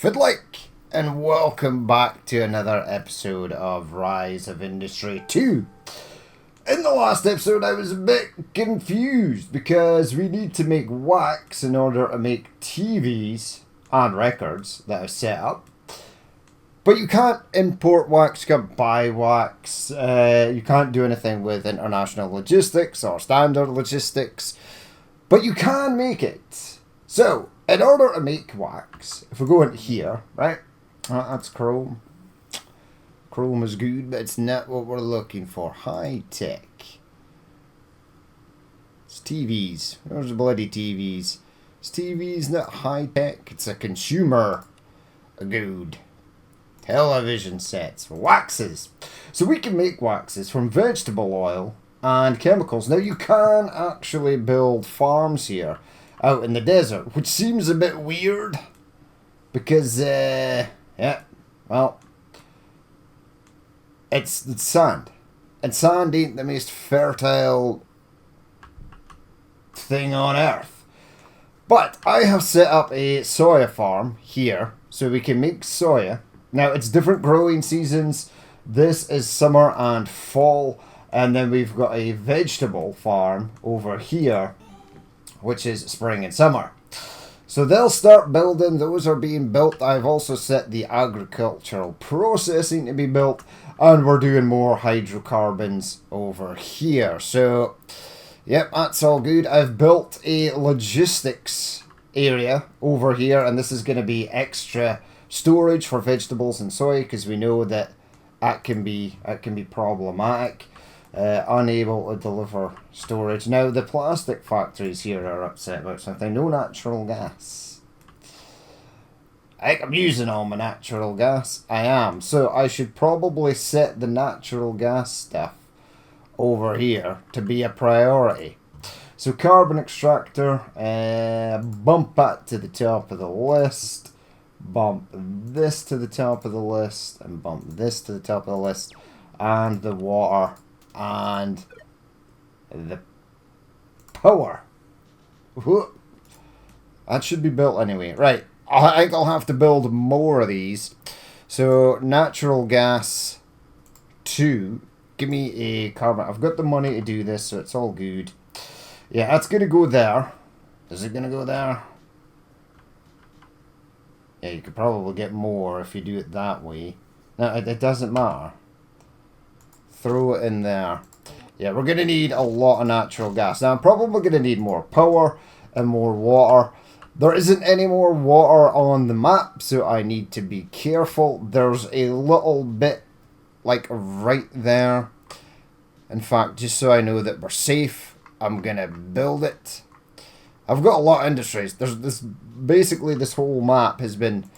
Fiddlick, and welcome back to another episode of Rise of Industry 2. In the last episode, I was a bit confused because we need to make wax in order to make TVs and records that are set up. But you can't import wax, you can't buy wax, you can't do anything with international logistics or standard logistics, but you can make it. So, in order to make wax, if we go into here, right, that's Chrome. Chrome is good, but it's not what we're looking for. High tech. It's TVs. There's the bloody TVs. It's TVs, not high tech. It's a consumer good. Television sets, waxes. So we can make waxes from vegetable oil and chemicals. Now you can actually build farms here out in the desert, which seems a bit weird because, well, it's sand. And sand ain't the most fertile thing on earth. But I have set up a soya farm here so we can make soya. Now, it's different growing seasons. This is summer and fall. And then we've got a vegetable farm over here, which is spring and summer. So they'll start building. Those are being built. I've also set the agricultural processing to be built. And we're doing more hydrocarbons over here. So, yep, that's all good. I've built a logistics area over here. And this is going to be extra storage for vegetables and soy, because we know that can be problematic. Unable to deliver storage. Now the plastic factories here are upset about something. No natural gas. I'm using all my natural gas. I am. So I should probably set the natural gas stuff over here to be a priority. So carbon extractor, bump that to the top of the list. Bump this to the top of the list, and bump this to the top of the list, and the water, and the power. That should be built anyway. Right, I think I'll have to build more of these. So, natural gas 2. Give me a carbon. I've got the money to do this, so it's all good. Yeah, that's going to go there. Is it going to go there? Yeah, you could probably get more if you do it that way. No, it doesn't matter. Throw it in there. Yeah, we're going to need a lot of natural gas. Now, I'm probably going to need more power and more water. There isn't any more water on the map, so I need to be careful. There's a little bit, like, right there. In fact, just so I know that we're safe, I'm going to build it. I've got a lot of industries. There's basically this whole map has been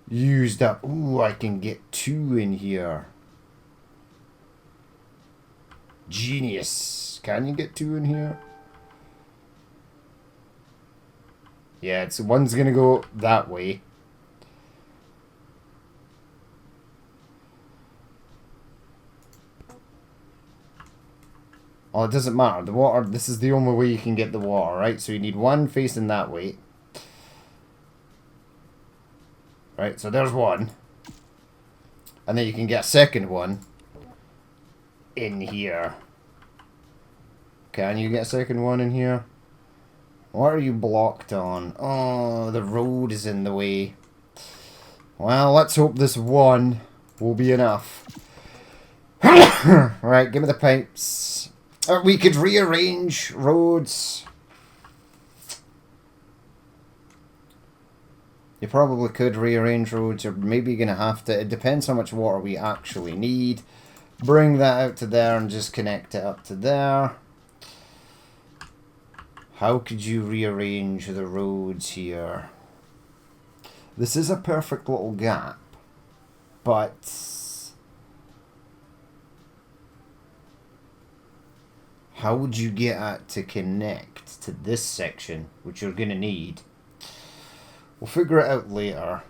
used up. Ooh, I can get 2 in here. Genius. Can you get 2 in here? Yeah, it's one's gonna go that way. Oh, it doesn't matter. The water, this is the only way you can get the water, right? So you need one facing that way. Right, so there's one. And then you can get a second one in here. Can you get a second one in here? What are you blocked on? Oh, the road is in the way. Well, let's hope this one will be enough. Right, give me the pipes. We could rearrange roads. You probably could rearrange roads. You're maybe going to have to. It depends how much water we actually need. Bring that out to there and just connect it up to there. How could you rearrange the roads here? This is a perfect little gap. But how would you get it to connect to this section, which you're going to need? We'll figure it out later.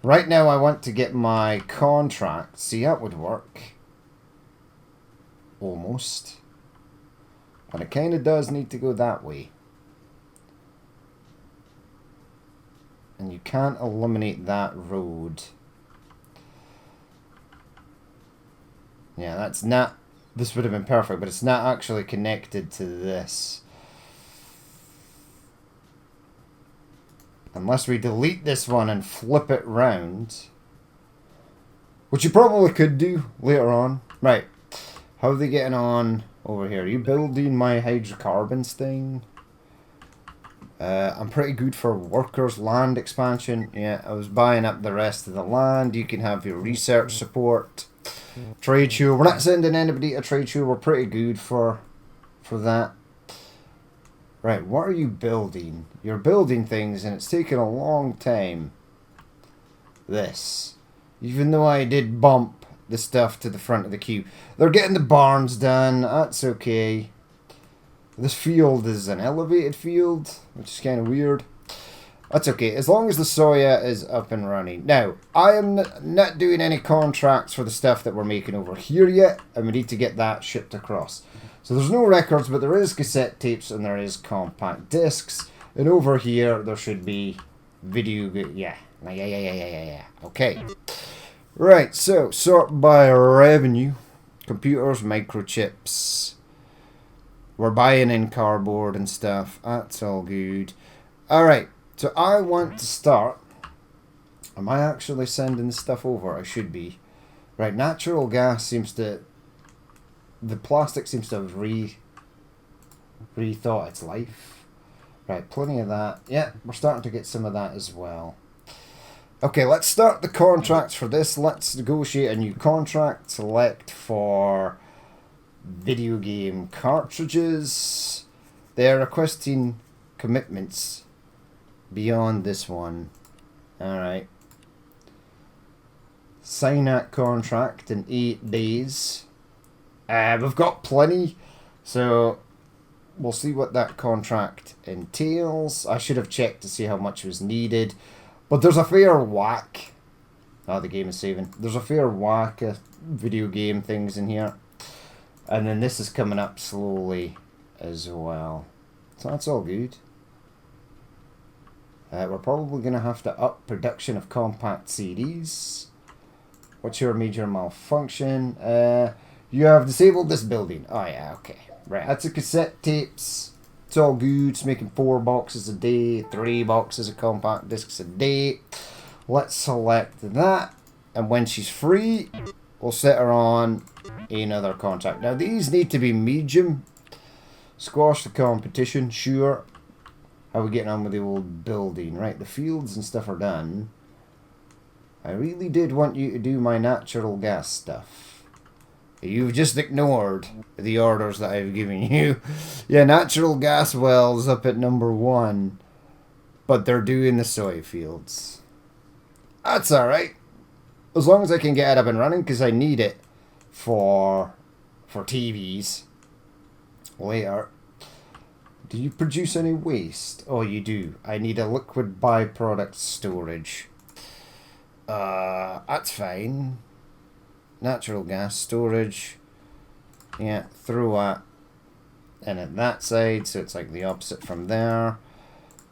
Right now I want to get my contract. See, that would work. Almost. And it kind of does need to go that way. And You can't eliminate that road. Yeah, that's not... This would have been perfect, but it's not actually connected to this. Unless we delete this one and flip it round. Which you probably could do later on. Right. How are they getting on over here? Are you building my hydrocarbons thing? I'm pretty good for workers, land expansion. Yeah, I was buying up the rest of the land. You can have your research support. Trade show. We're not sending anybody to trade show. We're pretty good for that. Right, what are you building? You're building things and it's taken a long time. This. Even though I did bump the stuff to the front of the queue. They're getting the barns done. That's okay. This field is an elevated field, which is kind of weird. That's okay, as long as the soya is up and running. Now, I am not doing any contracts for the stuff that we're making over here yet, and we need to get that shipped across. So there's no records, but there is cassette tapes and there is compact discs. And over here, there should be video... Yeah. Okay. Right, so, sort by revenue. Computers, microchips. We're buying in cardboard and stuff. That's all good. Alright, so I want to start. Am I actually sending this stuff over? I should be. Right, natural gas seems to... The plastic seems to have rethought its life. Right, plenty of that. Yeah, we're starting to get some of that as well. Okay, let's start the contracts for this. Let's negotiate a new contract. Select for video game cartridges. They're requesting commitments beyond this one. Alright. Sign that contract in 8 days. We've got plenty, so we'll see what that contract entails. I should have checked to see how much was needed. But there's a fair whack. Oh, the game is saving. There's a fair whack of video game things in here. And then this is coming up slowly as well. So that's all good. We're probably going to have to up production of compact CDs. What's your major malfunction? You have disabled this building. Oh yeah, okay. Right, that's a cassette tapes. It's all good. It's making 4 boxes a day, 3 boxes of compact discs a day. Let's select that. And when she's free, we'll set her on another contract. Now these need to be medium. Squash the competition, sure. How are we getting on with the old building? Right, the fields and stuff are done. I really did want you to do my natural gas stuff. You've just ignored the orders that I've given you. Yeah, natural gas wells up at number 1. But they're doing the soy fields. That's alright. As long as I can get it up and running, because I need it for TVs later. Do you produce any waste? Oh, you do. I need a liquid byproduct storage. That's fine. Natural gas storage. Yeah, throw that in at that side, so it's like the opposite from there.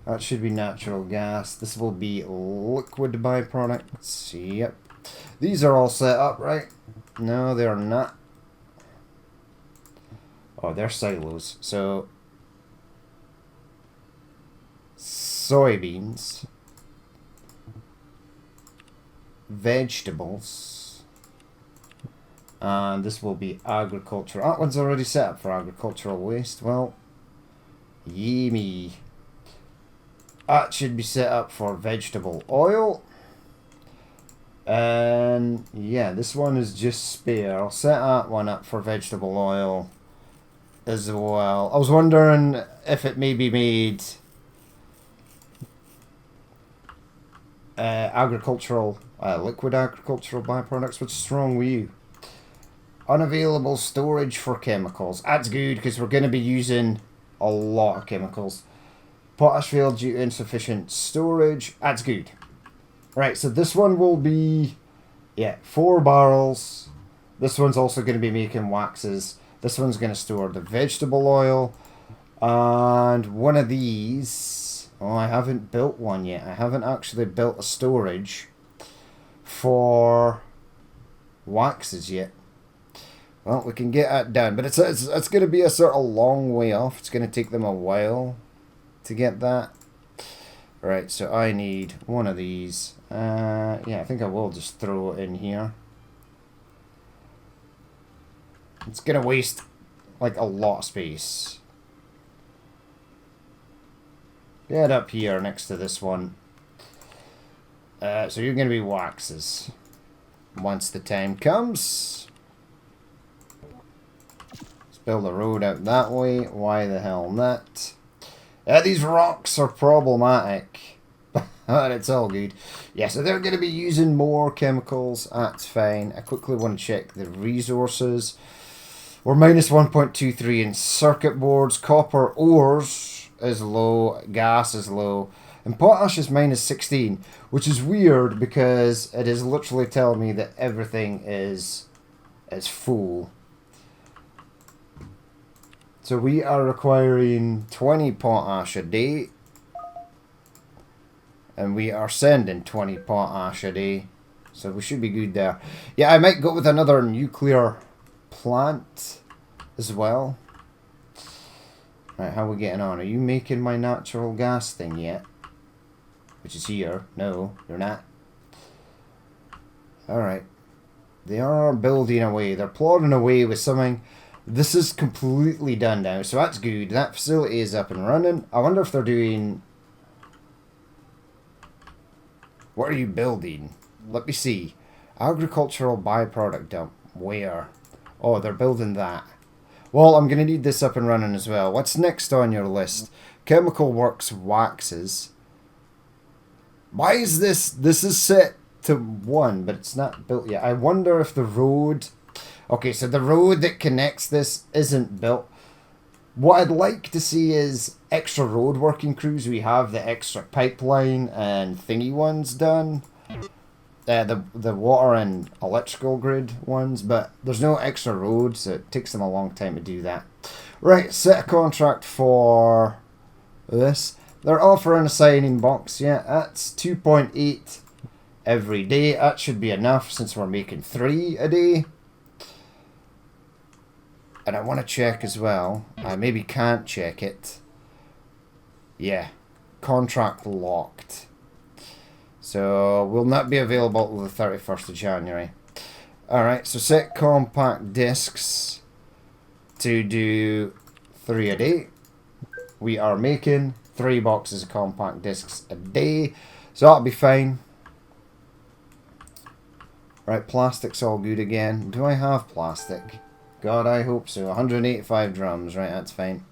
That should be natural gas. This will be liquid byproducts. Yep. These are all set up, right? No, they're not. Oh, they're silos. So, soybeans, vegetables, and this will be agriculture. That one's already set up for agricultural waste. Well, yee me. That should be set up for vegetable oil. And yeah, this one is just spare. I'll set that one up for vegetable oil as well. I was wondering if it maybe made agricultural, liquid agricultural byproducts. What's wrong with you? Unavailable storage for chemicals. That's good because we're going to be using a lot of chemicals. Potash failed due to insufficient storage. That's good. Right, so this one will be, 4 barrels. This one's also going to be making waxes. This one's going to store the vegetable oil. And one of these, Oh, I haven't built one yet. I haven't actually built a storage for waxes yet. Well, we can get that done, but it's going to be a sort of long way off. It's going to take them a while to get that. Right, so I need one of these. Yeah, I think I will just throw it in here. It's going to waste, like, a lot of space. Get up here next to this one. So you're going to be waxes. Once the time comes. Let's build a road out that way. Why the hell not? These rocks are problematic. But it's all good. Yeah, so they're going to be using more chemicals. That's fine. I quickly want to check the resources. We're minus 1.23 in circuit boards. Copper ores is low. Gas is low. And potash is minus 16. Which is weird because it is literally telling me that everything is full. So we are requiring 20 potash a day. And we are sending 20 potash a day. So we should be good there. Yeah, I might go with another nuclear plant as well. Right, how are we getting on? Are you making my natural gas thing yet? Which is here. No, you're not. Alright. They are building away. They're plodding away with something. This is completely done now, so that's good. That facility is up and running. I wonder if they're doing... What are you building? Let me see. Agricultural byproduct dump. Where? Oh, they're building that. Well, I'm going to need this up and running as well. What's next on your list? Chemical Works waxes. Why is this? This is set to 1, but it's not built yet. I wonder if the road... Okay, so the road that connects this isn't built. What I'd like to see is extra road working crews. We have the extra pipeline and thingy ones done. The water and electrical grid ones, but there's no extra roads, so it takes them a long time to do that. Right, set a contract for this. They're offering a signing box. Yeah, that's 2.8 every day. That should be enough since we're making 3 a day. And I want to check as well. I maybe can't check it. Yeah. Contract locked. So, will not be available till the 31st of January. Alright, so set compact discs to do 3 a day. We are making 3 boxes of compact discs a day. So that'll be fine. Right, plastic's all good again. Do I have plastic? God, I hope so. 185 drums. Right, that's fine.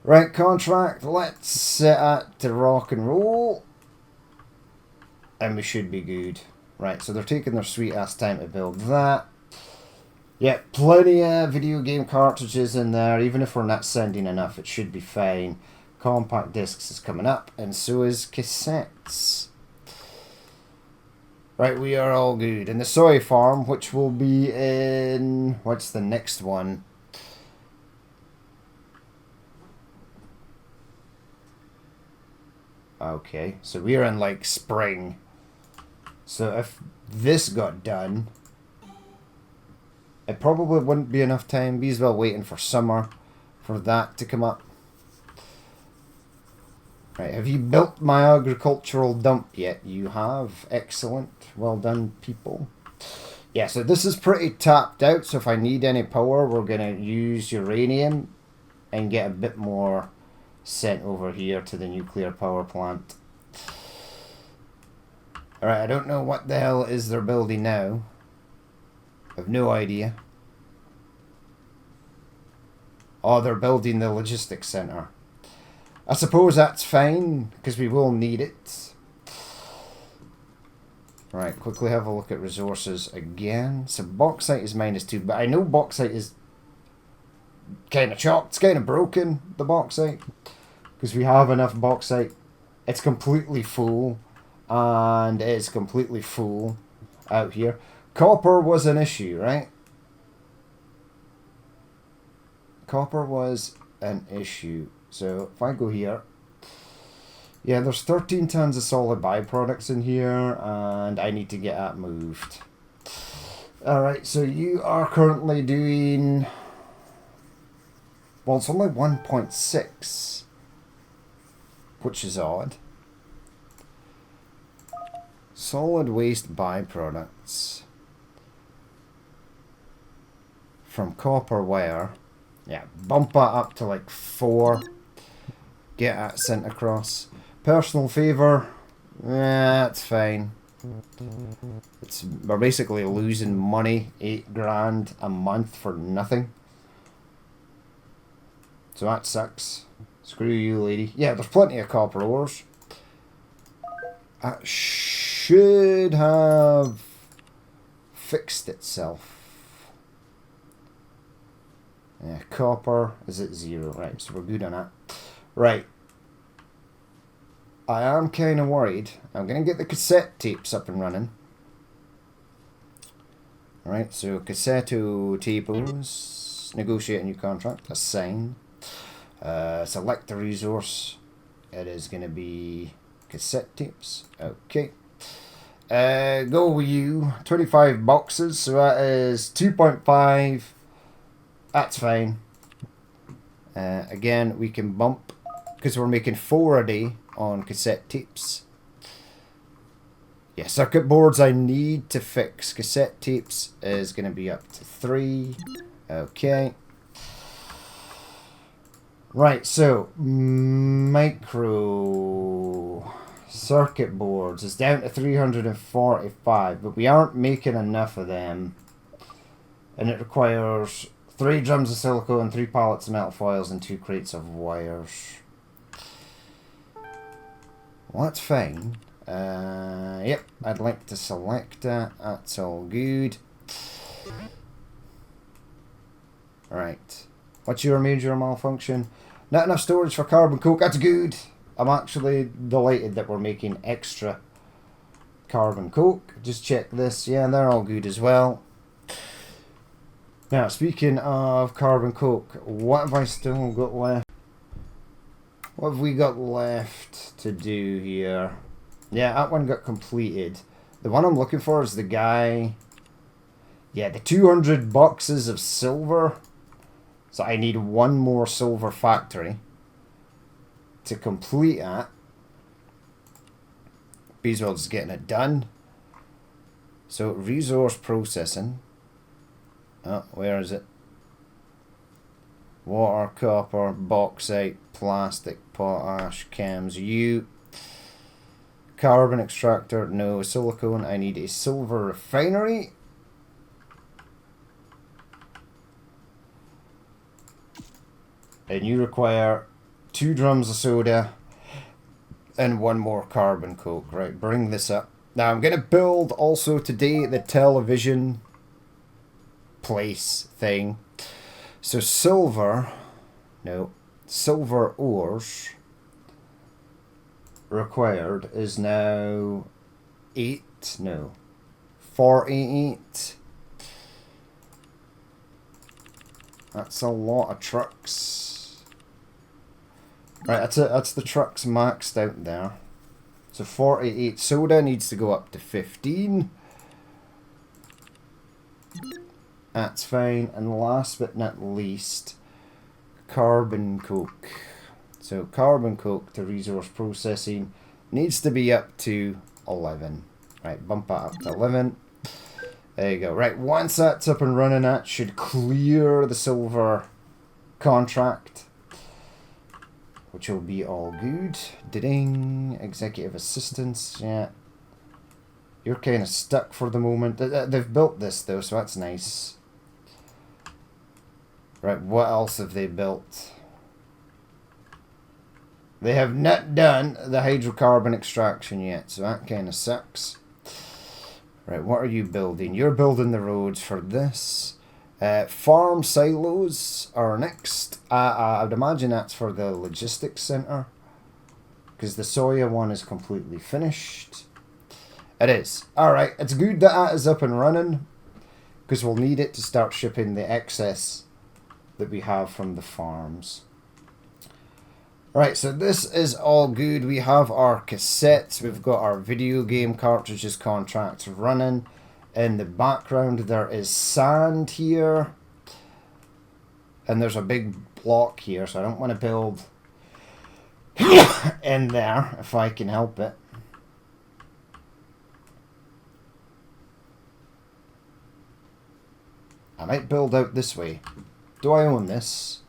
Right, contract. Let's set that to rock and roll. And we should be good. Right, so they're taking their sweet ass time to build that. Yeah, plenty of video game cartridges in there. Even if we're not sending enough, it should be fine. Compact discs is coming up, and so is cassettes. Right, we are all good. And the soy farm, which will be in... What's the next one? Okay, so we are in, like, spring. So if this got done, it probably wouldn't be enough time. Be as well waiting for summer for that to come up. Right, have you built my agricultural dump yet? You have. Excellent. Well done, people. Yeah, so this is pretty tapped out, so if I need any power, we're going to use uranium and get a bit more sent over here to the nuclear power plant. Alright, I don't know what the hell it is they're building now. I have no idea. Oh, they're building the logistics center. I suppose that's fine, because we will need it. Right, quickly have a look at resources again. So bauxite is -2, but I know bauxite is kind of chopped. It's kind of broken, the bauxite. Because we have enough bauxite. It's completely full. And it's completely full out here. Copper was an issue, right? Copper was an issue. So if I go here, Yeah, there's 13 tons of solid byproducts in here, and I need to get that moved. Alright, so you are currently doing... Well, it's only 1.6, which is odd. Solid waste byproducts from copper wire. Yeah, bump that up to like 4. Get that sent across. Personal favour. That's fine. We're basically losing money, 8 grand a month for nothing. So that sucks. Screw you, lady. Yeah, there's plenty of copper ores. That should have fixed itself. Yeah, copper is at 0. Right, so we're good on that. Right. I am kind of worried. I'm going to get the cassette tapes up and running. Alright, so cassetto tapos. Negotiate a new contract. Assign. Select the resource. It is going to be cassette tapes. Okay. Go with you. 25 boxes. So that is 2.5. That's fine. Again, we can bump because we're making 4 a day on cassette tapes. Yeah, circuit boards I need to fix. Cassette tapes is going to be up to 3. Okay. Right, so micro circuit boards is down to 345, but we aren't making enough of them. And it requires 3 drums of silicone, 3 pallets of metal foils, and 2 crates of wires. Well, that's fine. Yep, I'd like to select that. That's all good. Right. What's your major malfunction? Not enough storage for carbon coke. That's good. I'm actually delighted that we're making extra carbon coke. Just check this. Yeah, they're all good as well. Now, speaking of carbon coke, what have I still got left? What have we got left to do here? Yeah, that one got completed. The one I'm looking for is the guy... Yeah, the 200 boxes of silver. So I need 1 more silver factory to complete that. Beeswell's just getting it done. So, resource processing. Oh, where is it? Water, copper, bauxite, plastic, potash, chems, U. Carbon extractor, no. Silicone, I need a silver refinery. And you require 2 drums of soda and 1 more carbon coke. Right, bring this up. Now I'm going to build also today the television place thing. So silver ores required is now 48. That's a lot of trucks. Right, that's the trucks maxed out there. So 48. Soda needs to go up to 15. That's fine. And last but not least, carbon coke. So carbon coke to resource processing needs to be up to 11. Right, bump that up to 11. There you go. Right, once that's up and running, that should clear the silver contract, which will be all good. Ding. Executive assistants, yeah. You're kind of stuck for the moment. They've built this though, so that's nice. Right, what else have they built? They have not done the hydrocarbon extraction yet, so that kind of sucks. Right, what are you building? You're building the roads for this. Farm silos are next. I would imagine that's for the logistics center, because the soya one is completely finished. It is. Alright, it's good that that is up and running, because we'll need it to start shipping the excess that we have from the farms. Right, so this is all good. We have our cassettes. We've got our video game cartridges contracts running. In the background, there is sand here. And there's a big block here, so I don't want to build in there if I can help it. I might build out this way. Do I own this?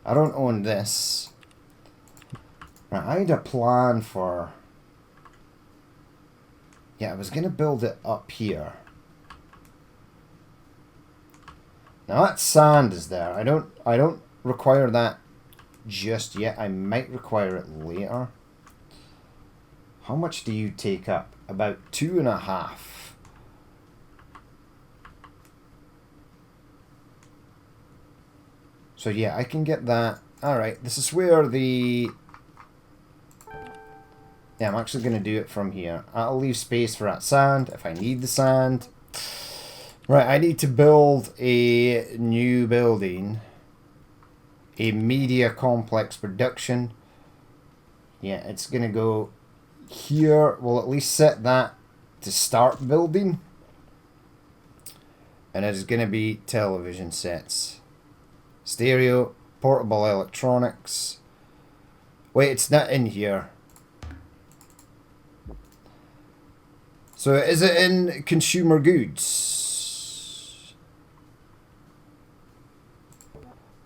I don't own this. Right, I had a plan for... Yeah, I was going to build it up here. Now that sand is there. I don't require that just yet. I might require it later. How much do you take up? About 2.5. So yeah, I can get that. Alright, this is where the... Yeah, I'm actually going to do it from here. I'll leave space for that sand if I need the sand. Right, I need to build a new building. A media complex production. Yeah, it's going to go here. We'll at least set that to start building. And it is going to be television sets. Stereo, portable electronics. Wait, it's not in here. So is it in consumer goods?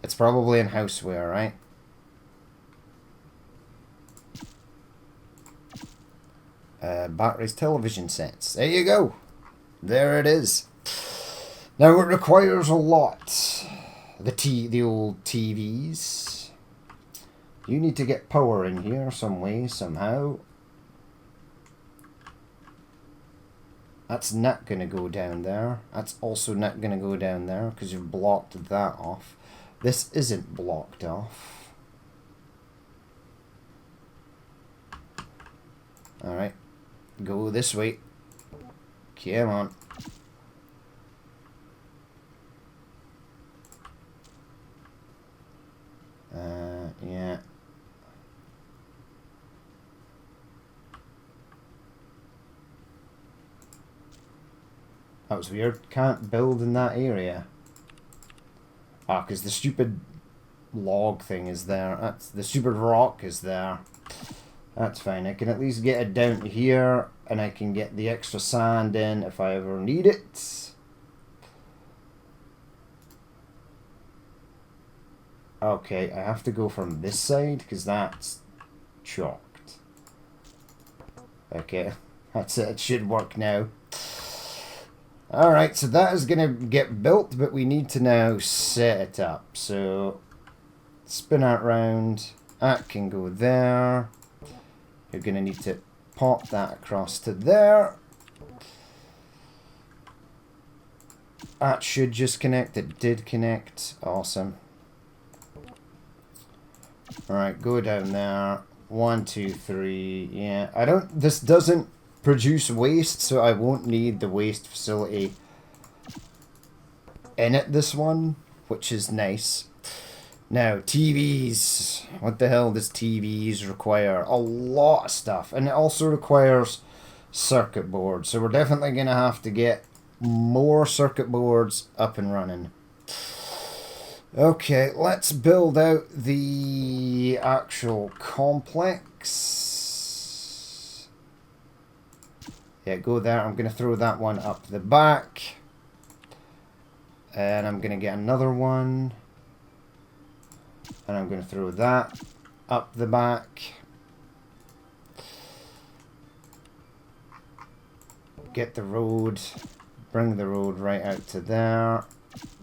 It's probably in houseware, right? Batteries, television sets. There you go. There it is. Now it requires a lot. The old TVs. You need to get power in here some way, somehow. That's not going to go down there. That's also not going to go down there because you've blocked that off. This isn't blocked off. Alright. Go this way. Come on. Yeah. That was weird. Can't build in that area. Ah, because the stupid log thing is there. That's the stupid rock is there. That's fine. I can at least get it down to here, and I can get the extra sand in if I ever need it. Okay, I have to go from this side because that's chalked. Okay, that's it. It should work now. Alright, so that is going to get built, but we need to now set it up. So, spin that round. That can go there. You're going to need to pop that across to there. That should just connect. It did connect. Awesome. Alright, go down there. 1, 2, 3. Yeah, I don't... This doesn't produce waste, so I won't need the waste facility in it, this one, which is nice. Now, TVs. What the hell does TVs require? A lot of stuff. And it also requires circuit boards. So we're definitely going to have to get more circuit boards up and running. Okay, let's build out the actual complex. Yeah, go there. I'm going to throw that one up the back. And I'm going to get another one. And I'm going to throw that up the back. Get the road. Bring the road right out to there.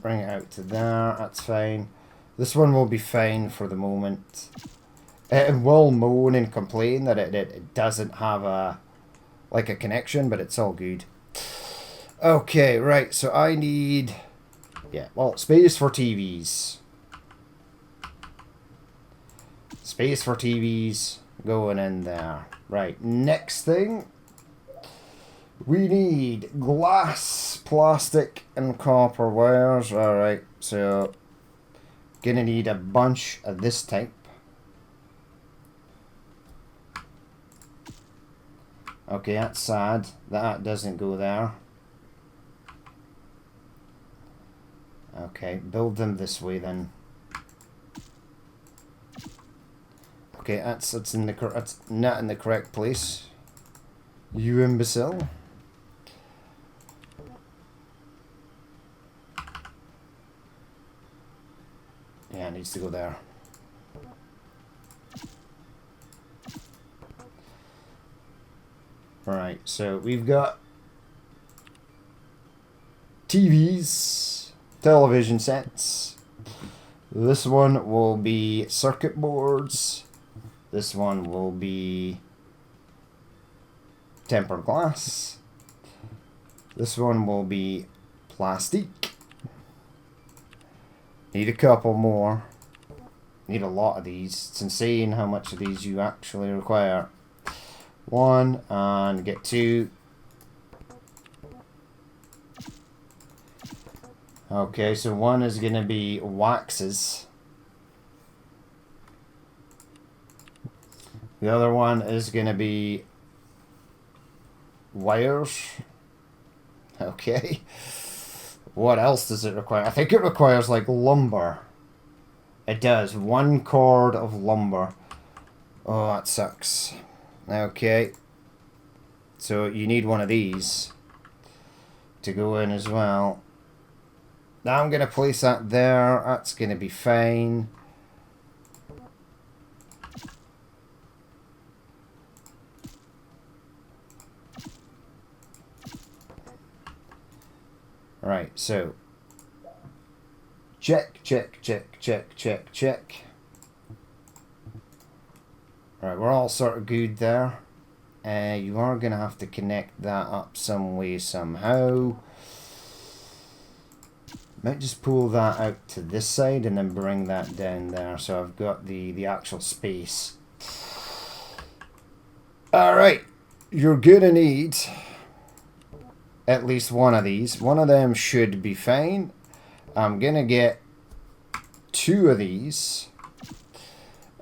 Bring it out to there. That's fine. This one will be fine for the moment. It will moan and complain that it doesn't have a connection, but it's all good. Okay, right. So I need... Yeah, well, space for TVs. Space for TVs going in there. Right, next thing. We need glass, plastic, and copper wires. Alright, so gonna need a bunch of this type. Okay, that's sad. That doesn't go there. Okay, build them this way then. Okay, that's not in the correct place. You imbecile. Yeah, it needs to go there. Right, so we've got TVs, television sets. This one will be circuit boards. This one will be tempered glass. This one will be plastic. Need a couple more. Need a lot of these. It's insane how much of these you actually require. One, and get two. Okay, so one is going to be waxes. The other one is going to be wires. Okay. What else does it require? I think it requires like lumber. It does. 1 cord of lumber. Oh, that sucks. Okay. So you need one of these to go in as well. Now I'm going to place that there. That's going to be fine. Right, so check, check, check, check, check, check. Right, we're all sort of good there. You are going to have to connect that up some way, somehow. Might just pull that out to this side and then bring that down there, so I've got the actual space. Alright, you're going to need at least one of these. One of them should be fine. I'm going to get 2 of these.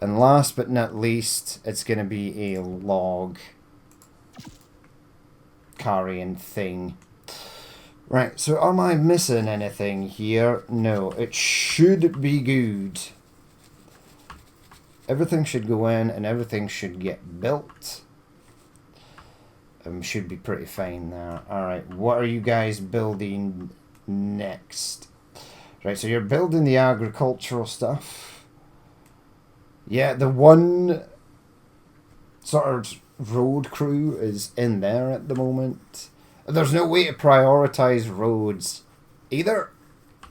And last but not least, it's going to be a log carrying thing. Right, so am I missing anything here? No, it should be good. Everything should go in and everything should get built. Should be pretty fine there. Alright, what are you guys building next? Right, so you're building the agricultural stuff. Yeah, the one sort of road crew is in there at the moment. There's no way to prioritize roads either,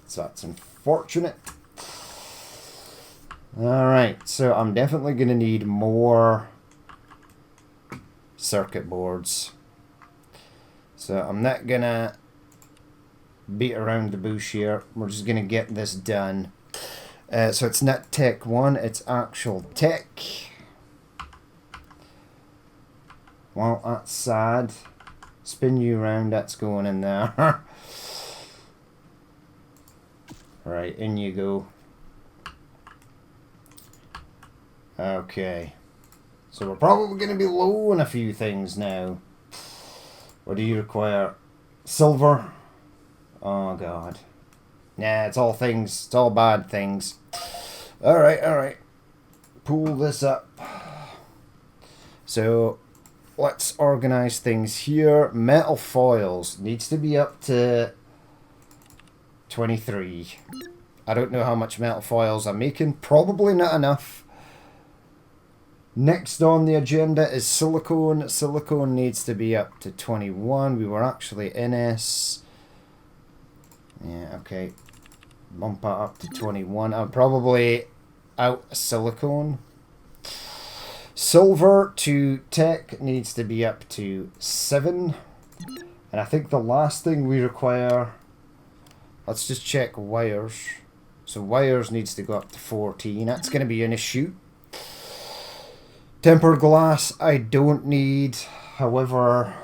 so that's unfortunate. Alright, so I'm definitely going to need more circuit boards. So I'm not going to beat around the bush here. We're just going to get this done. So it's not Tech 1, it's actual tech. Well, that's sad. Spin you around, that's going in there. Right, in you go. Okay. So we're probably going to be low on a few things now. What do you require? Silver? Oh, God. Nah, it's all things. It's all bad things. Alright, alright. Pull this up. So, let's organize things here. Metal foils needs to be up to 23. I don't know how much metal foils I'm making. Probably not enough. Next on the agenda is silicone. Silicone needs to be up to 21. We were actually in S. Yeah, okay. Bump it up to 21. I'm probably out silicone. Silver to tech needs to be up to 7. And I think the last thing we require... Let's just check wires. So wires needs to go up to 14. That's going to be an issue. Tempered glass I don't need. However...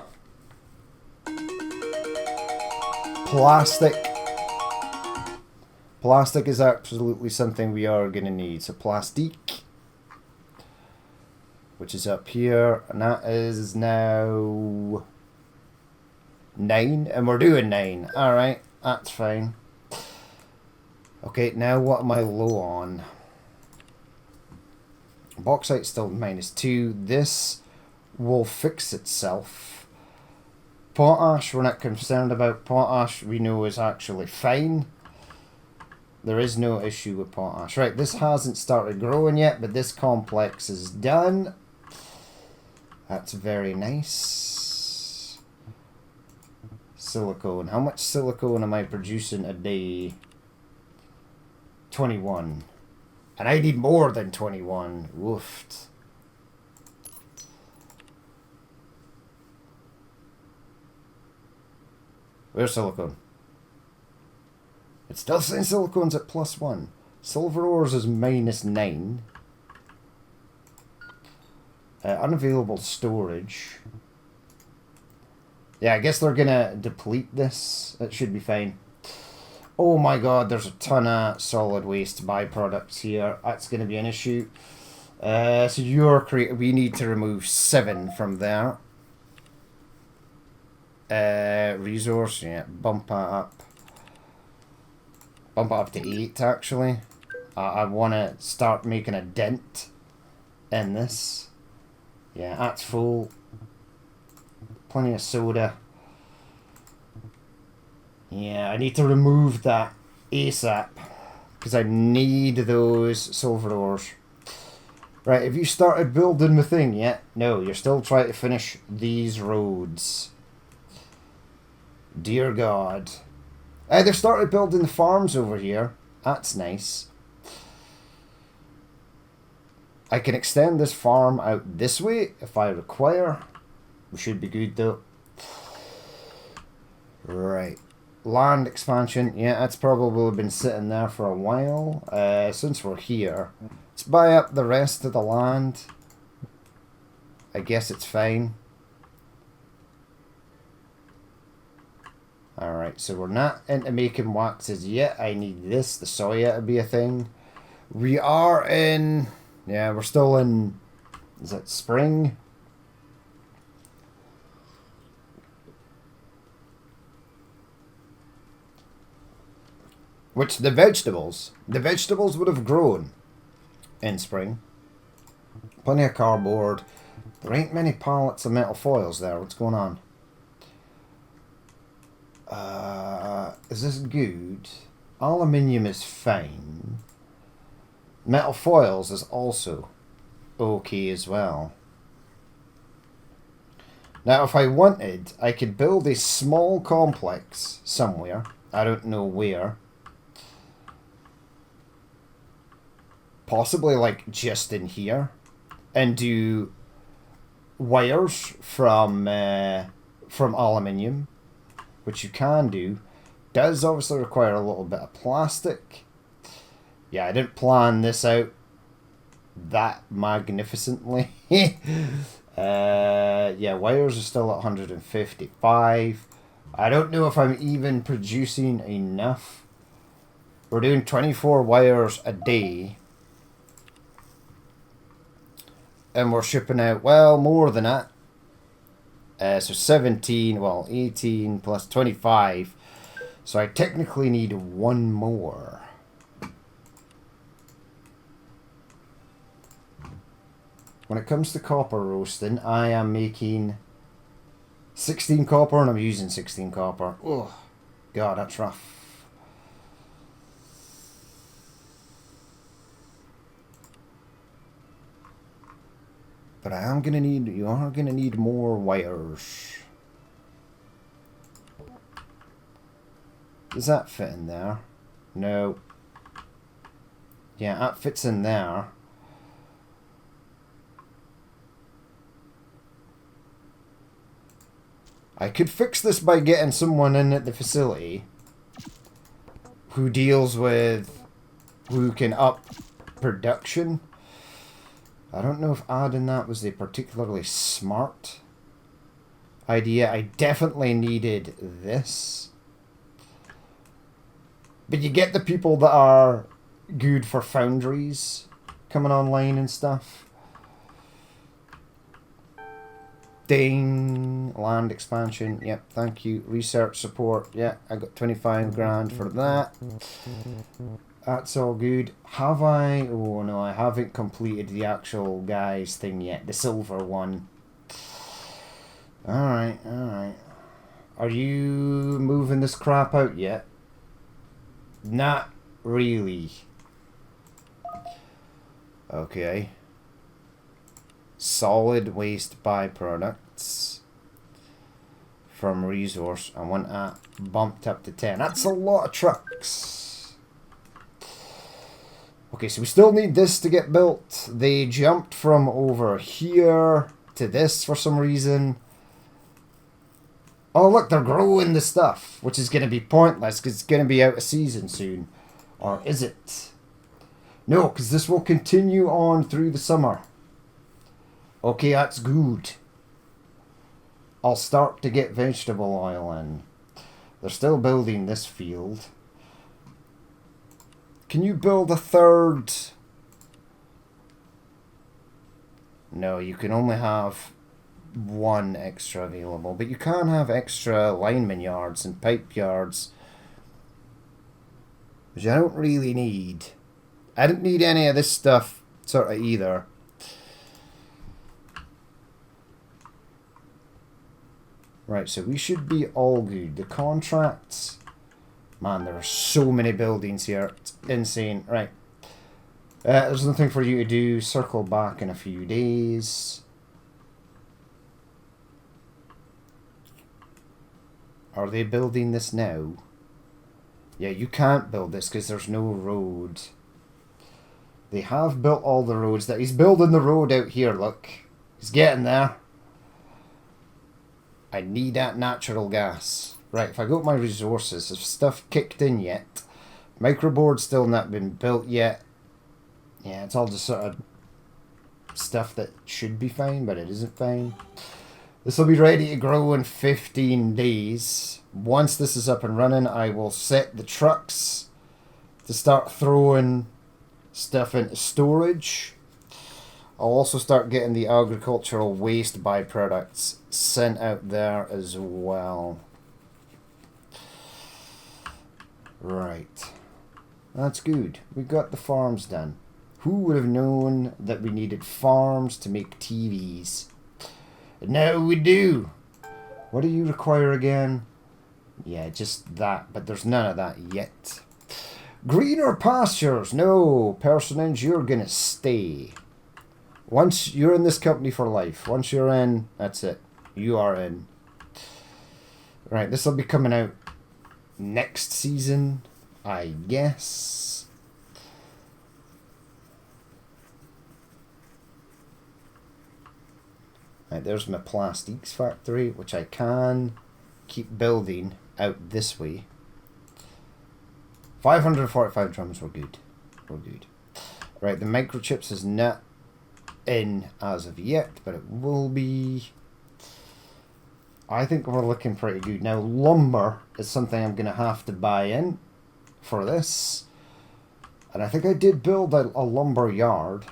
Plastic. Plastic is absolutely something we are going to need. So plastic. which is up here, and that is now 9, and we're doing 9. Alright, that's fine. Okay, now what am I low on? Bauxite's still -2. This will fix itself. Potash, we're not concerned about. Potash, we know is actually fine. There is no issue with potash. Right, this hasn't started growing yet, but this complex is done. That's very nice. Silicone. How much silicone am I producing a day? 21. And I need more than 21. Woofed. Where's silicone? It's still saying silicone's at +1. Silver ores is -9. Unavailable storage. Yeah, I guess they're gonna deplete this. It should be fine. Oh my god, there's a ton of solid waste byproducts here. That's gonna be an issue. So we need to remove 7 from there. Resource, yeah, bump it up. Bump it up to 8, actually. I want to start making a dent in this. Yeah, that's full. Plenty of soda. Yeah, I need to remove that ASAP. Because I need those silver ores. Right, have you started building the thing yet? No, you're still trying to finish these roads. Dear God. They've started building the farms over here. That's nice. I can extend this farm out this way if I require. We should be good though. Right. Land expansion. Yeah, that's probably been sitting there for a while. Since we're here, let's buy up the rest of the land. I guess it's fine. Alright, so we're not into making waxes yet. I need this, the soya, to be a thing. We are in... Yeah, we're still in... Is it spring? Which the vegetables would have grown in spring. Plenty of cardboard. There ain't many pallets of metal foils there. What's going on? Is this good? Aluminium is fine. Metal foils is also okay as well. Now, if I wanted, I could build a small complex somewhere. I don't know where. Possibly, like, just in here. And do wires from aluminium. Which you can do. Does obviously require a little bit of plastic. Yeah, I didn't plan this out that magnificently. Yeah, wires are still at 155. I don't know if I'm even producing enough. We're doing 24 wires a day. And we're shipping out, well, more than that. So 17, well, 18 plus 25. So I technically need 1 more. When it comes to copper roasting, I am making 16 copper and I'm using 16 copper. Oh, God, that's rough. But I am gonna need, you are gonna need more wires. Does that fit in there? No. Yeah, that fits in there. I could fix this by getting someone in at the facility who deals with, who can up production. I don't know if adding that was a particularly smart idea. I definitely needed this. But you get the people that are good for foundries coming online and stuff. Ding. Land expansion. Yep, thank you. Research support. Yeah, I got 25 grand for that. That's all good. Have I? Oh no, I haven't completed the actual guys thing yet. The silver one. Alright, alright. Are you moving this crap out yet? Not really. Okay. Solid waste byproducts from resource. I want that bumped up to 10. That's a lot of trucks. Okay, so we still need this to get built. They jumped from over here to this for some reason. Oh, look, they're growing the stuff, which is going to be pointless because it's going to be out of season soon. Or is it? No, because this will continue on through the summer. Okay, that's good. I'll start to get vegetable oil in. They're still building this field. Can you build a third? No, you can only have one extra available, but you can have extra lineman yards and pipe yards, which I don't really need. I don't need any of this stuff sort of either. Right, so we should be all good. The contracts, man, there are so many buildings here. It's insane. Right. There's nothing for you to do. Circle back in a few days. Are they building this now? Yeah, you can't build this because there's no road. They have built all the roads. That he's building the road out here, look. He's getting there. I need that natural gas. Right, if I go to my resources, if stuff kicked in yet? Microboard's still not been built yet. Yeah, it's all just sort of stuff that should be fine, but it isn't fine. This will be ready to grow in 15 days. Once this is up and running, I will set the trucks to start throwing stuff into storage. I'll also start getting the agricultural waste byproducts sent out there as well. Right. That's good. We got the farms done. Who would have known that we needed farms to make TVs? And now we do. What do you require again? Yeah, just that, but there's none of that yet. Greener pastures. No, personage, you're gonna stay. Once you're in this company for life. Once you're in, that's it. You are in. Right, this will be coming out next season, I guess. Right, there's my plastics factory, which I can keep building out this way. 545 drums were good. We're good. Right, the microchips is not in as of yet, but it will be. I think we're looking pretty good. Now, lumber is something I'm going to have to buy in for this. And I think I did build a lumber yard.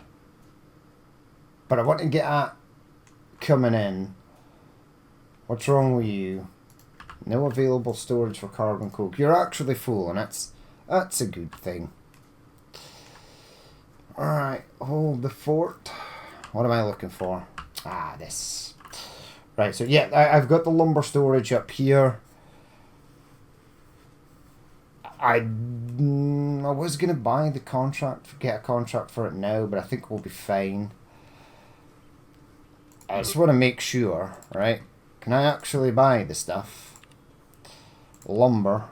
But I want to get at coming in. What's wrong with you? No available storage for carbon coke. You're actually full, and that's a good thing. Alright, hold the fort. What am I looking for? Ah, this. Right, so yeah, I've got the lumber storage up here. I was going to buy the contract, get a contract for it now, but I think we'll be fine. I just want to make sure, right? Can I actually buy the stuff? Lumber.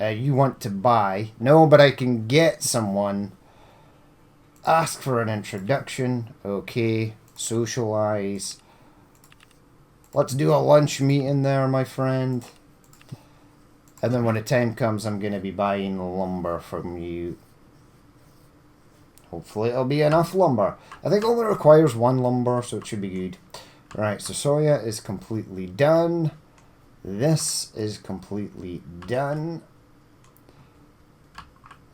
You want to buy. No, but I can get someone. Ask for an introduction. Okay. Socialize. Let's do a lunch meeting there, my friend. And then when the time comes, I'm going to be buying lumber from you. Hopefully it'll be enough lumber. I think it only requires one lumber, so it should be good. Right, so soya is completely done. This is completely done.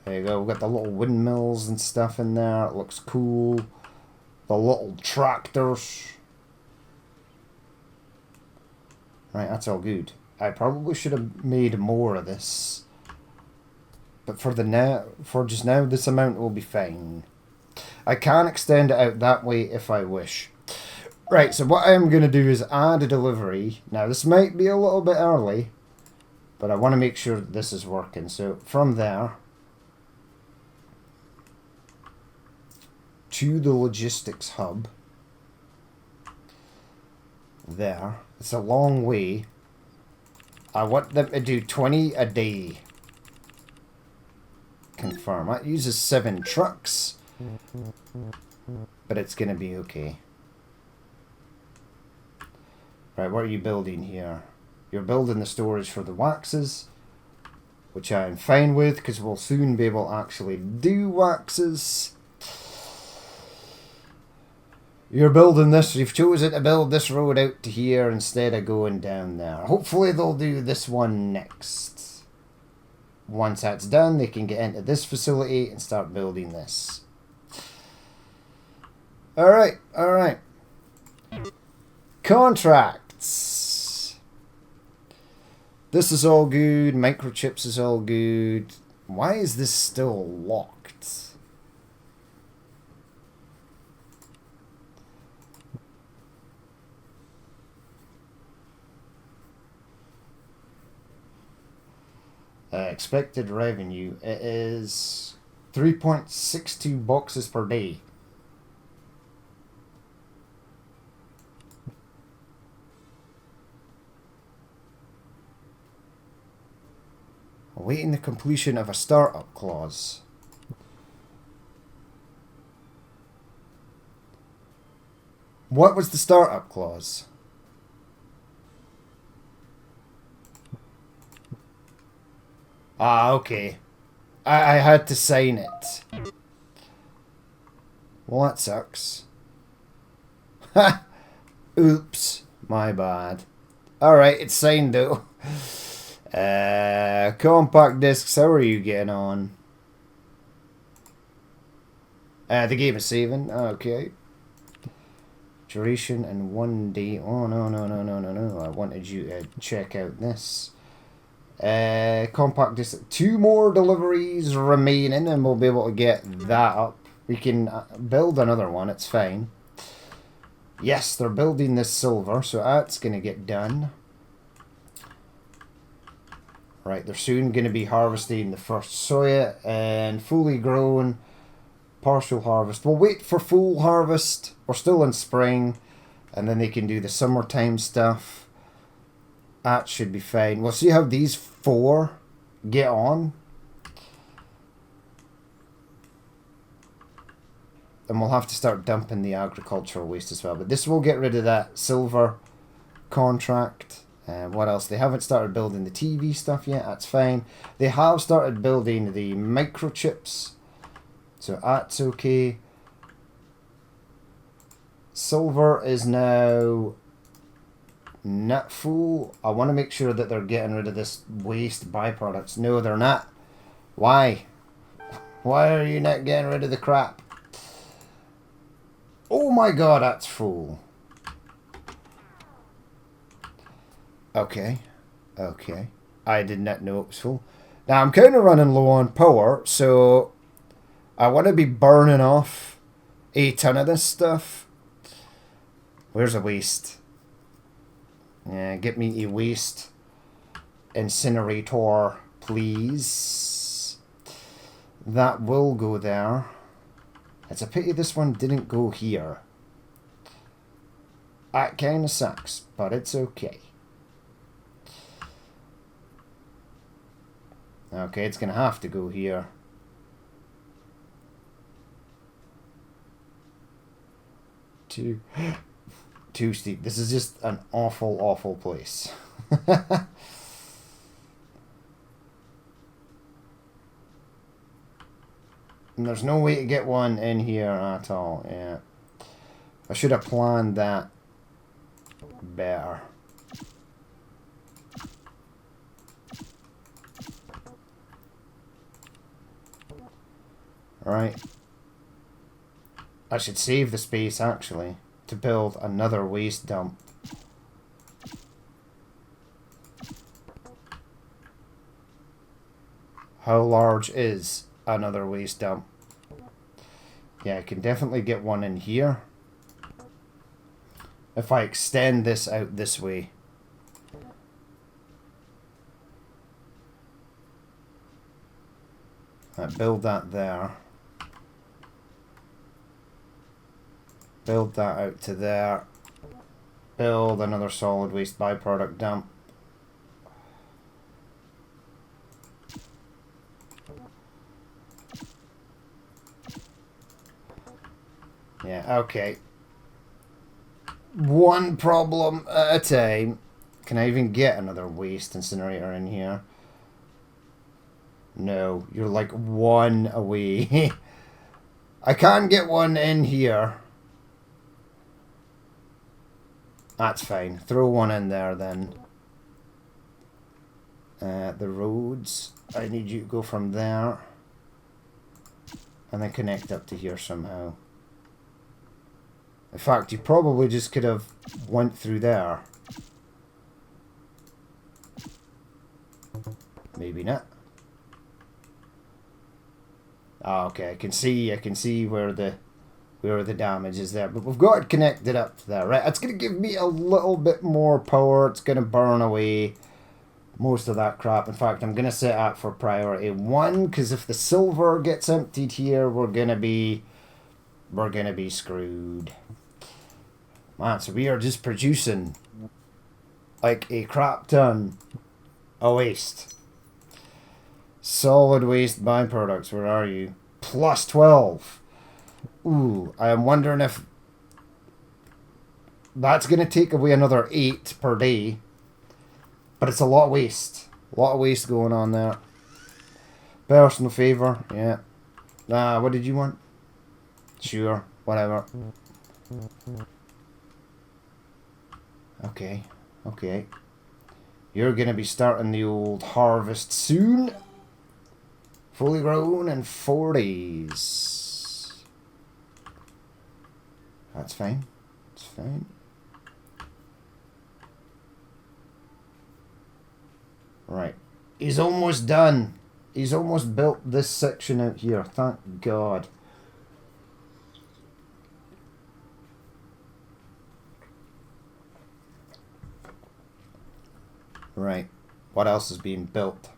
There you go, we've got the little windmills and stuff in there. It looks cool. The little tractors. Right, that's all good. I probably should have made more of this. But for just now, this amount will be fine. I can extend it out that way if I wish. Right, so what I'm going to do is add a delivery. Now, this might be a little bit early, but I want to make sure that this is working. So, from there to the logistics hub. There. It's a long way. I want them to do 20 a day. Confirm. That uses 7 trucks. But it's going to be okay. Right, what are you building here? You're building the storage for the waxes, which I'm fine with, because we'll soon be able to actually do waxes. You're building this, you've chosen to build this road out to here instead of going down there. Hopefully they'll do this one next. Once that's done, they can get into this facility and start building this. Alright, alright. Contracts. This is all good. Microchips is all good. Why is this still locked? Expected revenue. It is 3.62 boxes per day. Awaiting the completion of a startup clause. What was the startup clause? Ah, okay. I had to sign it. Well, that sucks. Ha! Oops. My bad. Alright, it's signed though. Compact discs, how are you getting on? The game is saving. Okay. Duration and 1 day. Oh, no. I wanted you to check out this. Compact disc. 2 more deliveries remaining and we'll be able to get that up. We can build another one, it's fine. Yes, they're building this silver, so that's going to get done. Right, they're soon going to be harvesting the first soya and fully grown, partial harvest. We'll wait for full harvest. We're still in spring, and then they can do the summertime stuff. That should be fine. We'll see how these 4 get on. And we'll have to start dumping the agricultural waste as well. But this will get rid of that silver contract. What else? They haven't started building the TV stuff yet. That's fine. They have started building the microchips. So that's okay. Silver is now not full. I want to make sure that they're getting rid of this waste byproducts. No, they're not. Why? Why are you not getting rid of the crap? Oh my god, that's full. Okay. Okay. I did not know it was full. Now, I'm kind of running low on power, so I want to be burning off a ton of this stuff. Where's the waste? Yeah, get me a waste incinerator, please. That will go there. It's a pity this one didn't go here. That kind of sucks, but it's okay. Okay, it's going to have to go here. Too steep. This is just an awful, awful place. And there's no way to get one in here at all. Yeah. I should have planned that better. Right. I should save the space, actually, to build another waste dump. How large is another waste dump? Yeah, I can definitely get one in here. If I extend this out this way. Build that there. Build that out to there. Build another solid waste byproduct dump. Yeah, okay. One problem at a time. Can I even get another waste incinerator in here? No, you're like one away. I can get one in here. That's fine. Throw one in there then. The roads. I need you to go from there. And then connect up to here somehow. In fact, you probably just could have went through there. Maybe not. Oh, okay, I can see where the damage is there, but we've got it connected up to there, right? It's gonna give me a little bit more power. It's gonna burn away most of that crap. In fact, I'm gonna set up for priority 1 because if the silver gets emptied here, we're gonna be screwed. Man, so we are just producing like a crap ton of waste. Solid waste byproducts, where are you? Plus 12. Ooh, I am wondering if that's going to take away another 8 per day. But it's a lot of waste. A lot of waste going on there. Personal favour, yeah. What did you want? Sure, whatever. Okay, okay. You're going to be starting the old harvest soon. Fully grown in 4 days. That's fine. That's fine. Right. He's almost done. He's almost built this section out here. Thank God. Right. What else is being built?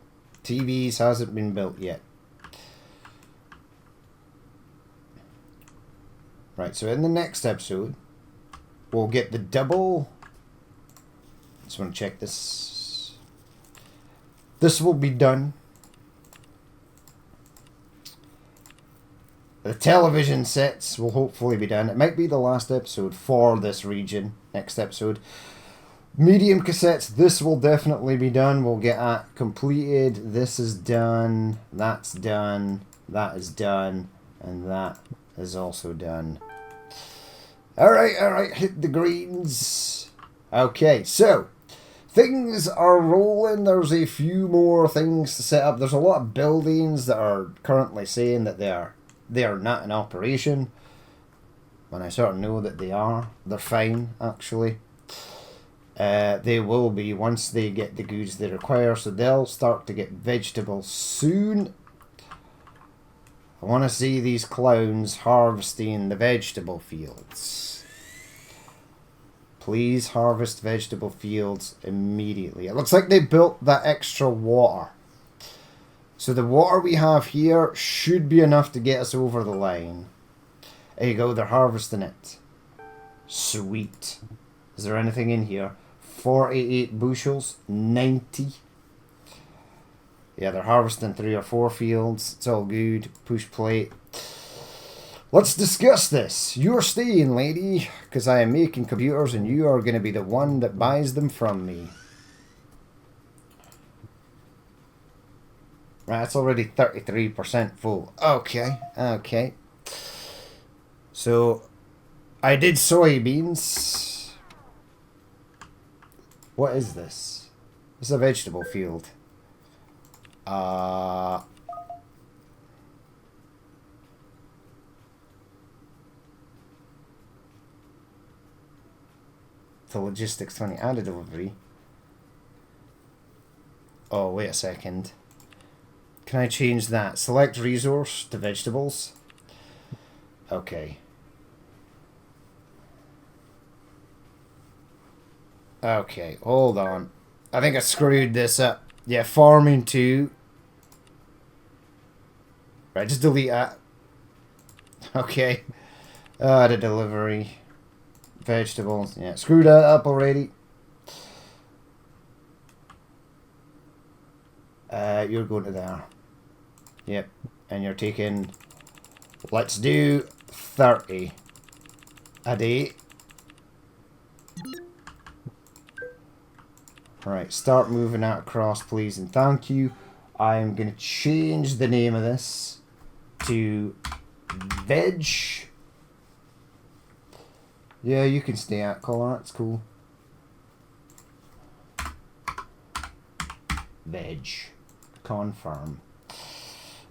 TVs hasn't been built yet. Right, so in the next episode, we'll get the double. Just want to check this. This will be done. The television sets will hopefully be done. It might be the last episode for this region. Next episode. Medium cassettes, this will definitely be done. We'll get that completed. This is done. That's done. That is done. And that is also done. Alright, hit the greens. Okay, so things are rolling. There's a few more things to set up. There's a lot of buildings that are currently saying that they are not in operation. When I sort of know that they are. They're fine, actually. They will be once they get the goods they require, so they'll start to get vegetables soon. I want to see these clowns harvesting the vegetable fields. Please harvest vegetable fields immediately. It looks like they built that extra water. So the water we have here should be enough to get us over the line. There you go, they're harvesting it. Sweet. Is there anything in here? 48 bushels, 90. Yeah, they're harvesting 3 or 4 fields. It's all good. Push plate. Let's discuss this. You're staying, lady, because I am making computers and you are going to be the one that buys them from me. Right, it's already 33% full. Okay. So, I did soybeans. What is this? This is a vegetable field. The logistics 20 and a delivery. Oh, wait a second. Can I change that? Select resource to vegetables. Okay. Okay, hold on. I think I screwed this up. Yeah, farming 2. Right, just delete that. Okay. The delivery. Vegetables. Yeah, screwed that up already. You're going to there. Yep. And you're taking... Let's do 30 a day. Right, start moving that across, please, and thank you. I'm going to change the name of this to Veg. Yeah, you can stay at color, that's cool. Veg. Confirm.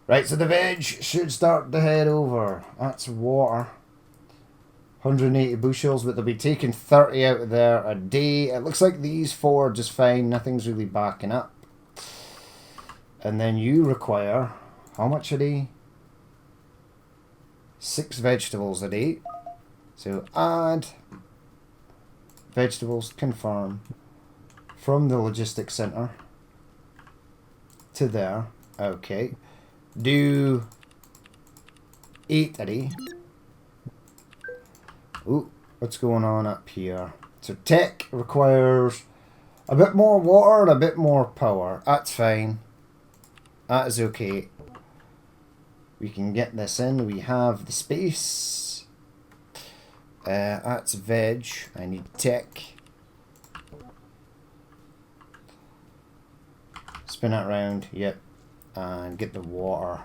Right, so the veg should start to head over. That's water. 180 bushels, but they'll be taking 30 out of there a day. It looks like these 4 are just fine. Nothing's really backing up. And then you require, how much a day? 6 vegetables a day. So add vegetables, confirm, from the logistics center to there. Okay. Do 8 a day. Ooh, what's going on up here? So tech requires a bit more water and a bit more power. That's fine. That is okay. We can get this in. We have the space. That's veg. I need tech. Spin it around. Yep. And get the water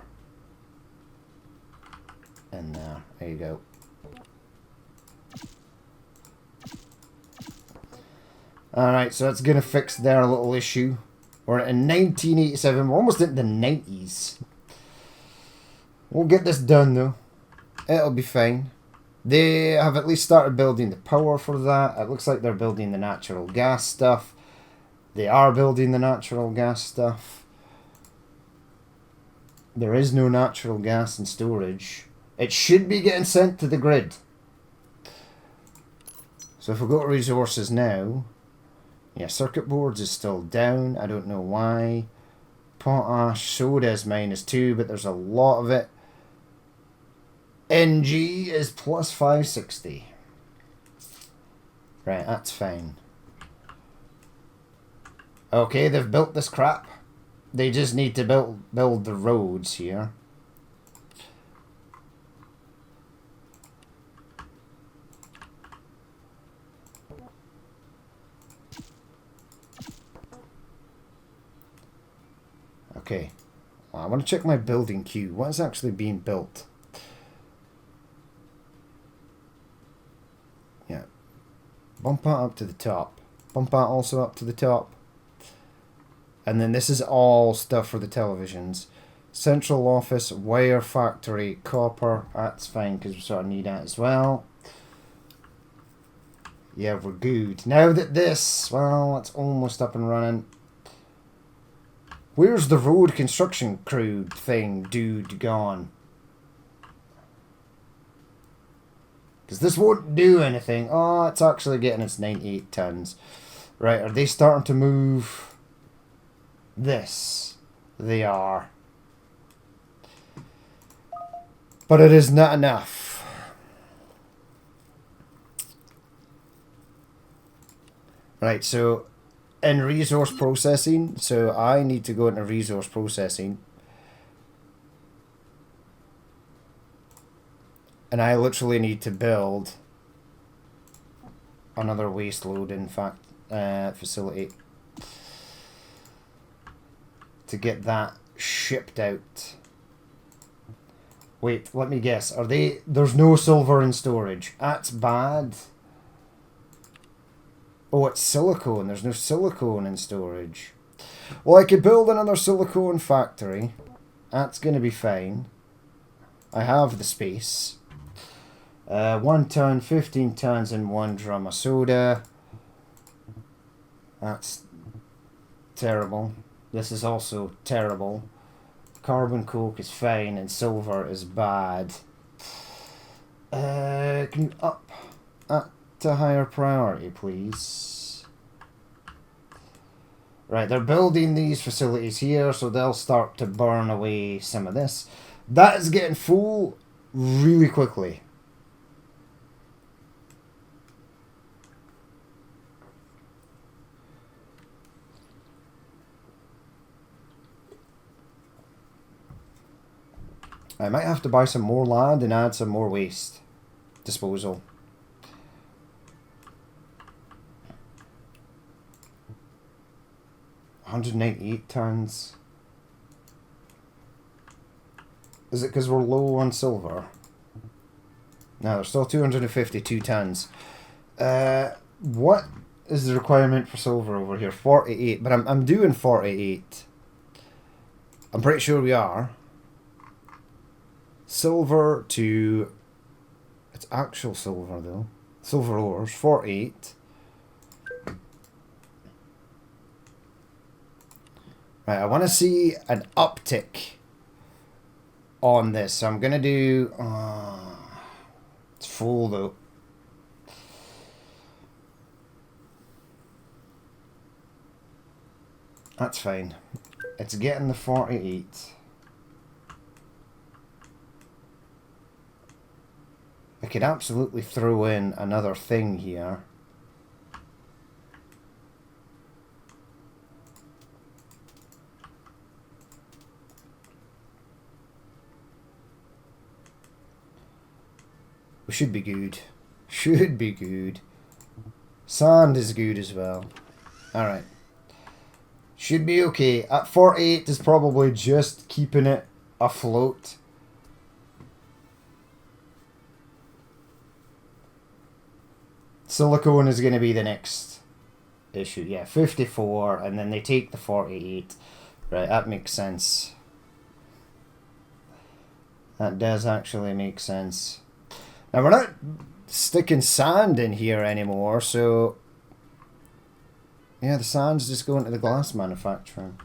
in there. There you go. Alright, so that's going to fix their little issue. We're in 1987. We're almost into the 90s. We'll get this done, though. It'll be fine. They have at least started building the power for that. It looks like they're building the natural gas stuff. They are building the natural gas stuff. There is no natural gas in storage. It should be getting sent to the grid. So if we go to resources now... Yeah, circuit boards is still down. I don't know why. Potash, soda is -2, but there's a lot of it. NG is plus 560. Right, that's fine. Okay, they've built this crap. They just need to build the roads here. Okay, well, I want to check my building queue. What is actually being built? Yeah. Bump that up to the top. Bump that also up to the top. And then this is all stuff for the televisions. Central office, wire factory, copper. That's fine because we sort of need that as well. Yeah, we're good. Now that this, well, it's almost up and running. Where's the road construction crew thing, dude, gone? Because this won't do anything. Oh, it's actually getting its 98 tons. Right, are they starting to move this? They are. But it is not enough. Right, so... in resource processing, so I need to go into resource processing. And I literally need to build another waste load, in fact, facility to get that shipped out. Wait, let me guess. Are they... there's no silver in storage. That's bad. Oh, it's silicone. There's no silicone in storage. Well, I could build another silicone factory. That's going to be fine. I have the space. 1 ton, 15 tons, and 1 drum of soda. That's terrible. This is also terrible. Carbon coke is fine and silver is bad. Can you up at a higher priority, please? Right, they're building these facilities here, so they'll start to burn away some of this. That is getting full really quickly. I might have to buy some more land and add some more waste disposal. $198 tons. Is it because we're low on silver? No, there's still 252 tons. What is the requirement for silver over here? 48, but I'm doing 48. I'm pretty sure we are. Silver to... It's actual silver though. Silver ores, 48. Right, I want to see an uptick on this. So I'm going to do... it's full though. That's fine. It's getting the 48. I could absolutely throw in another thing here. We should be good. Should be good. Sand is good as well. Alright. Should be okay. At 48 is probably just keeping it afloat. Silicone is going to be the next issue. Yeah, 54, and then they take the 48. Right, that makes sense. That does actually make sense. Now, we're not sticking sand in here anymore, so... Yeah, the sand's just going to the glass manufacturing.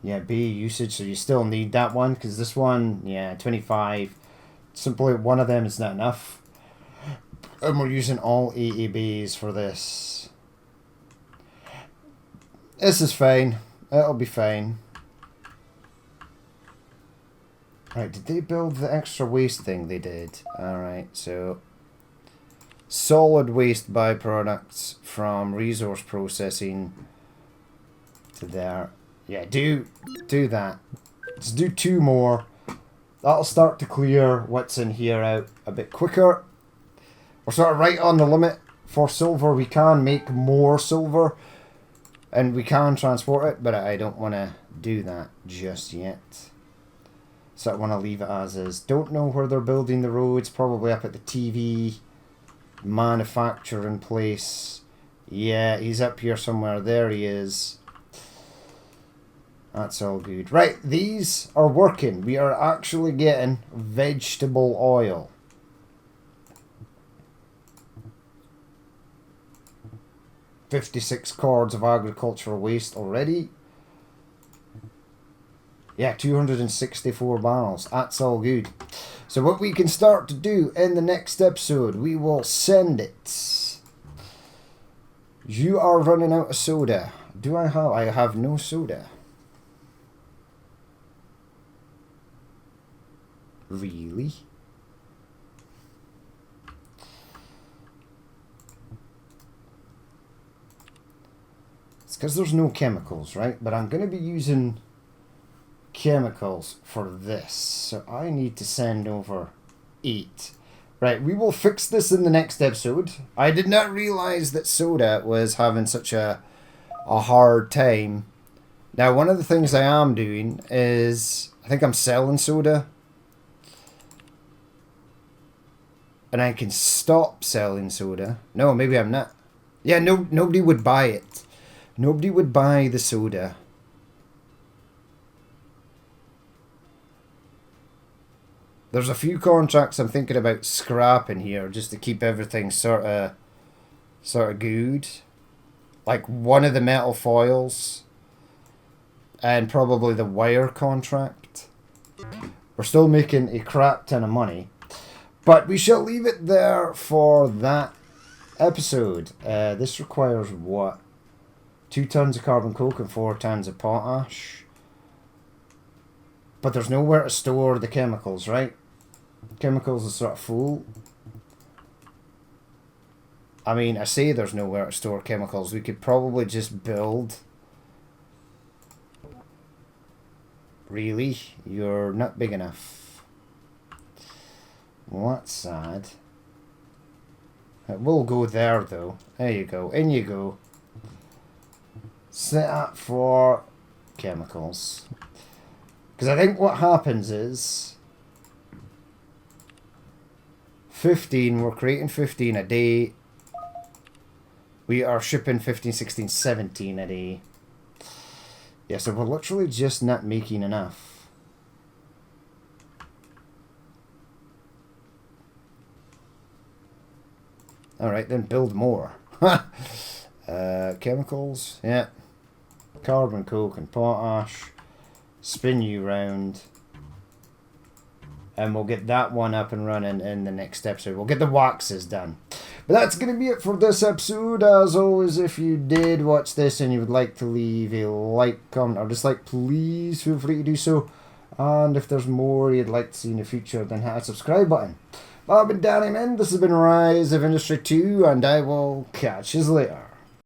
Yeah, B usage, so you still need that one, because this one, yeah, 25. Simply one of them is not enough. And we're using all 80 bays for this. This is fine. It'll be fine. Right, did they build the extra waste thing? They did. Alright, so... Solid waste byproducts from resource processing to there. Yeah, do that. Just do 2 more. That'll start to clear what's in here out a bit quicker. We're sort of right on the limit for silver. We can make more silver. And we can transport it, but I don't want to do that just yet. So I want to leave it as is. Don't know where they're building the roads. Probably up at the TV manufacturing place. Yeah, he's up here somewhere. There he is. That's all good. Right, these are working. We are actually getting vegetable oil. $56 cords of agricultural waste already. Yeah, 264 barrels. That's all good. So what we can start to do in the next episode, we will send it. You are running out of soda. Do I have? I have no soda. Really? It's because there's no chemicals, right? But I'm going to be using chemicals for this. So I need to send over 8. Right, we will fix this in the next episode. I did not realize that soda was having such a hard time. Now, one of the things I am doing is... I think I'm selling soda. And I can stop selling soda. No, maybe I'm not. Yeah, nobody would buy it. Nobody would buy the soda. There's a few contracts I'm thinking about scrapping here just to keep everything sort of good. like one of the metal foils and probably the wire contract. We're still making a crap ton of money. But we shall leave it there for that episode. This requires what? 2 tons of carbon coke and 4 tons of potash. But there's nowhere to store the chemicals, right? Chemicals are sort of full. I mean, I say there's nowhere to store chemicals. We could probably just build... Really? You're not big enough. Well, that's sad. It will go there, though. There you go. In you go. Set up for chemicals. Because I think what happens is... 15, we're creating 15 a day. We are shipping 15, 16, 17 a day. Yeah, so we're literally just not making enough. Alright, then build more. Chemicals, yeah. Carbon, coke and potash. Spin you round. And we'll get that one up and running in the next episode. We'll get the waxes done. But that's going to be it for this episode. As always, if you did watch this and you would like to leave a like, comment, or dislike, please feel free to do so. And if there's more you'd like to see in the future, then hit that subscribe button. I've been Danny Min, this has been Rise of Industry 2, and I will catch you later.